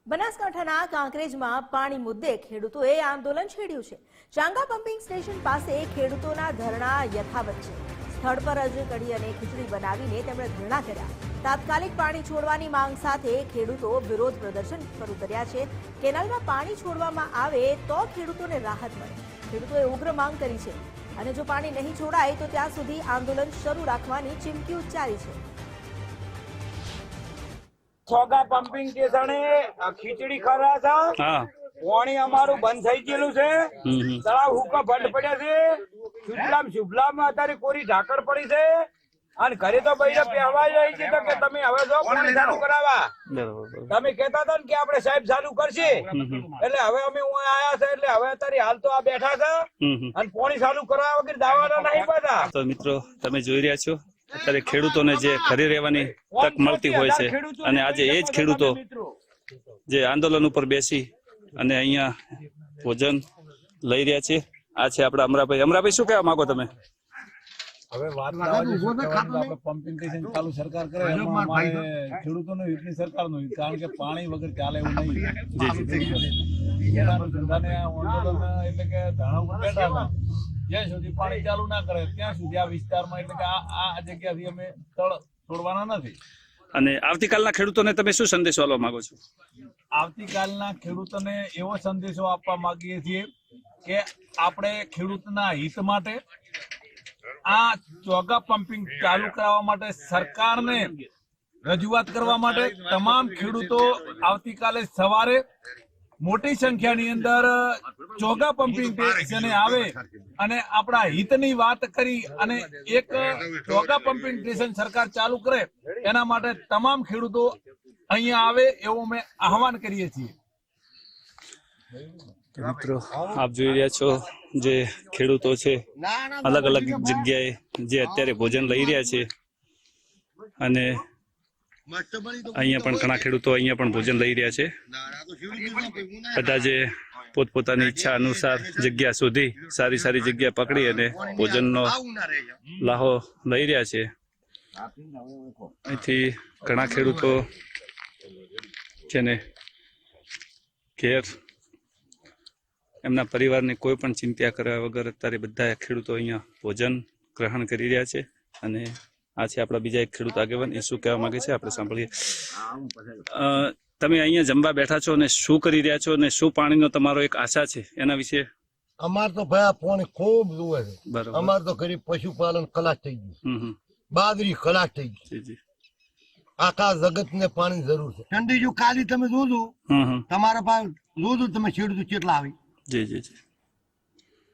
બનાસકાંઠાના કાંકરેજમાં પાણી મુદ્દે ખેડૂતોએ આંદોલન છેડ્યું છે। ચાંગા પમ્પિંગ સ્ટેશન પાસે ખેડૂતોના ધરણા યથાવત છે। સ્થળ પર જ કઢી અને ખીચડી બનાવીને તેમણે ધરણા કર્યા। તાત્કાલિક પાણી છોડવાની માંગ સાથે ખેડૂતો વિરોધ પ્રદર્શન પર ઉતર્યા છે। કેનાલમાં પાણી છોડવામાં આવે તો ખેડૂતોને રાહત મળે। ખેડૂતોએ ઉગ્ર માંગ કરી છે અને જો પાણી નહીં છોડાય તો ત્યાં સુધી આંદોલન શરૂ રાખવાની ચીમકી ઉચ્ચારી છે। ચોગા પમ્પિંગ સ્ટેશને ખીચડી ખરા છે। પાણી અમારું બંધ થઈ ગયેલું છે। તળાવ હુકા બંધ પડ્યા છે। શુભલામ અત્યારે કોરી ઝાકળ પડી છે અને ઘરે તો ભાઈ પહેવા જાય છે તો કે તમે હવે જો પાણી ચાલુ કરાવવા તમે કહેતા હતા ને કે આપણે સાહેબ ચાલુ કરશે એટલે હવે અમે હું આયા છે એટલે હવે અત્યારે હાલ તો આ બેઠા છે અને પાણી ચાલુ કરાવવા વગર દાવાના નહીં પાછા। તો મિત્રો તમે જોઈ રહ્યા છો અત્યારે ખેડૂતોને જે ઘરે રહેવાની તક મળતી હોય છે અને આજે એ જ ખેડૂતો જે આંદોલન ઉપર બેસી અને અહીંયા ભોજન લઈ રહ્યા છે। આ છે આપડા અમરાભાઈ શું કહેવા માંગો તમે? હવે વાત આપણે પમ્પિંગ સ્ટેશન ચાલુ સરકાર કરે એમાં અમારે ખેડૂતોનું હિતની સરકારનું હિત, કારણ કે પાણી વગર ચાલે એવું નહીં। ધંધાને આંદોલન એટલે કે ધાણા ઉપર બેઠા હતા જ્યાં સુધી પાણી ચાલુ ના કરે ત્યાં સુધી આ વિસ્તારમાં એટલે કે આ જગ્યાથી અમે તળ છોડવાના નથી। અને આવતીકાલના ખેડૂતોને તમે શું સંદેશો આપવા માંગો છો? આવતીકાલના ખેડૂતોને એવો સંદેશો આપવા માંગીએ છીએ કે આપણે ખેડૂતના હિત માટે આ ચોગા પમ્પિંગ ચાલુ કરાવવા માટે સરકારને રજૂઆત કરવા માટે તમામ ખેડૂતો આવતીકાલે સવારે મોટી સંખ્યાની અંદર ચોગા પમ્પિંગ સ્ટેશને આવે અને આપણા હિતની વાત કરી અને એક ચોગા પમ્પિંગ સ્ટેશન સરકાર ચાલુ કરે એના માટે તમામ ખેડૂતો અહીંયા આવે એવું અમે આહવાન કરીએ છીએ। મિત્રો આપ જોઈ રહ્યા છો જે ખેડૂતો છે અલગ અલગ જગ્યાએ જે અત્યારે ભોજન લઈ રહ્યા છે અને અહીંયા પણ ઘણા ખેડૂતો અહીંયા પણ ભોજન લઈ રહ્યા છે। બધા જે પોતપોતાની ઈચ્છા અનુસાર જગ્યા શોધી સારી સારી જગ્યા પકડી અને ભોજનનો લાહો લઈ રહ્યા છે। અહીંથી ઘણા ખેડૂતો જેને ઘેર એમના પરિવારની કોઈ પણ ચિંતા કર્યા વગર અત્યારે બધા ખેડૂતો અહીંયા ભોજન ગ્રહણ કરી રહ્યા છે અને આ છે આપણા બીજા એક ખેડૂત આગેવાન, એ શું કહેવા માંગે છે આપણે સાંભળીએ। તમે અહીંયા જમવા બેઠા છો અને શું કરી રહ્યા છો અને શું પાણીનો તમારો એક આશા છે એના વિશે? અમાર તો ભાઈ પાણી ખૂબ જોવે છે। બરાબર। અમાર તો ગરીબ પશુપાલન ખલાસ થઈ ગયું, બાજરી ખલાસ થઈ ગઈ, આખા જગત ને પાણી જરૂર છે। ઠંડી જો કાલી તમે જોજો તમારા પાસે જોજો તમે ખેડૂતો કેટલા આવી। જી જી જી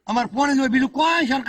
અમારે પાણી જોઈએ બીજું કોઈ સરકાર